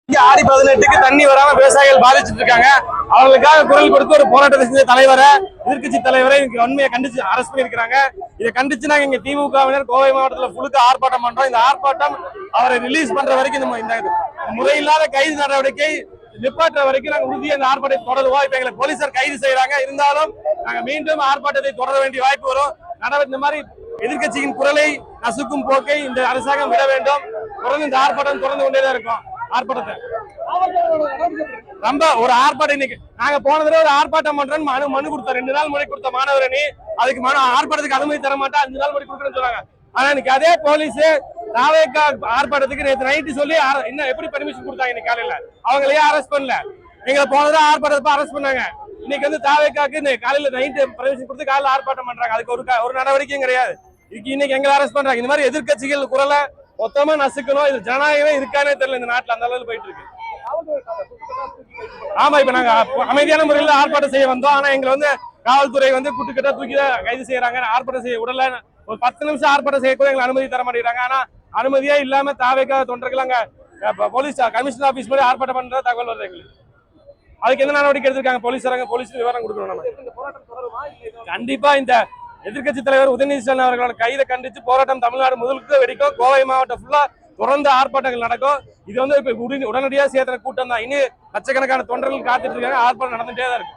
ஆடி 18க்கு தண்ணி வராம விவசாயிகள் பாதிச்சுட்டு இருக்காங்க. அவங்களுக்காக குரல் கொடுத்து ஒரு போராட்டத்தை செஞ்ச தலைவரை, எதிர்கட்சி தலைவரை உண்மையை கண்டிச்சு அரசு பண்ணிருக்காங்க. இதை கண்டிச்சு நாங்க இங்க திமுகவினர் கோவை மாவட்டத்தில் புழுக்க ஆர்ப்பாட்டம் பண்றோம். இந்த ஆர்ப்பாட்டம் அவரை ரிலீஸ் பண்ற வரைக்கும் இந்த முறையில்லாத கைது நடவடிக்கை நிப்பாற்ற வரைக்கும் நாங்க உறுதியாக இந்த ஆர்ப்பாட்டத்தை தொடருவோம். இப்ப எங்களை போலீசார் கைது செய்யறாங்க. இருந்தாலும் நாங்க மீண்டும் ஆர்ப்பாட்டத்தை தொடர வேண்டிய வாய்ப்பு வரும். இந்த மாதிரி எதிர்கட்சியின் குரலை நசுக்கும் போக்கை இந்த அரசாங்கம் விட வேண்டும். தொடர்ந்து இந்த ஆர்ப்பாட்டம் தொடர்ந்து கொண்டேதான் இருக்கும். ஆர்ப்பாட்டத்தை ரொம்ப ஒரு ஆர்ப்பாட்டம் இன்னைக்கு நாங்க போன தடவை ஒரு ஆர்ப்பாட்டம் பண்றோம் மனு கொடுத்தோம். 2 நாள் முறை கொடுத்த மாணவர் அணி அதுக்கு ஆர்ப்பாட்டத்துக்கு அனுமதி தர மாட்டா, 5 நாள் முறை கொடுக்குறேன்னு சொன்னாங்க. ஆனா இன்னைக்கு அதே போலீஸ் தாவேக்கா ஆர்ப்பாட்டத்துக்கு நேற்று நைட்டு சொல்லி என்ன எப்படி பர்மிஷன் கொடுத்தாங்க. இன்னைக்கு காலையில அவங்களையே அரெஸ்ட் பண்ணல. எங்களை போன தடவை ஆர்ப்பாட்டத்தை அரெஸ்ட் பண்ணாங்க. இன்னைக்கு வந்து தாவேக்காக்கு காலையில நைட்டு பர்மிஷன் கொடுத்து காலையில ஆர்ப்பாட்டம் பண்றாங்க. அதுக்கு ஒரு நடவடிக்கையும் கிடையாது. இன்னைக்கு எங்களை அரெஸ்ட் பண்றாங்க. இந்த மாதிரி எதிர்கட்சிகள் குரலை மொத்தமா நசுக்கணும். இது ஜனநாயகமே இருக்கானே தெரியல இந்த நாட்டுல. அந்த அளவுக்கு போயிட்டு இருக்கு. ஆமா, இப்ப நாங்க அமைதியான முறையில் ஆர்ப்பாட்டம் செய்ய வந்தோம். ஆனா எங்களை வந்து காவல்துறை வந்து கூட்டுக்கட்டா தூக்கி கைது செய்யறாங்க. ஆர்ப்பாட்டம் செய்ய உடல ஒரு 10 நிமிஷம் ஆர்ப்பாட்டம் செய்ய கூட எங்களை அனுமதி தர மாட்டேங்கிறாங்க. ஆனா அனுமதியே இல்லாம தாவேக்கா தொண்டர்கள் அங்க போலீஸ் கமிஷனர் ஆபீஸ் போய் ஆர்ப்பாட்டம் பண்ற தகவல் வருது எங்களுக்கு. அதுக்கு என்ன நடவடிக்கை எடுத்திருக்காங்க போலீஸ் விவரம் கொடுக்கணும். நம்ம கண்டிப்பா இந்த எதிர்கட்சி தலைவர் உதயநிதி ஸ்டாலின் அவர்களோட கைதை கண்டிச்சு போராட்டம் தமிழ்நாடு முழுக்க வெடிக்கும். கோவை மாவட்டம் ஃபுல்லா தொடர்ந்து ஆர்ப்பாட்டங்கள் நடக்கும். இது வந்து இப்ப உடனடியாக சேர்த்த கூட்டம் தான். இனி லட்சக்கணக்கான தொண்டர்கள் காத்துட்டு இருக்காங்க. ஆர்ப்பாட்டம் நடந்துட்டே தான் இருக்கு.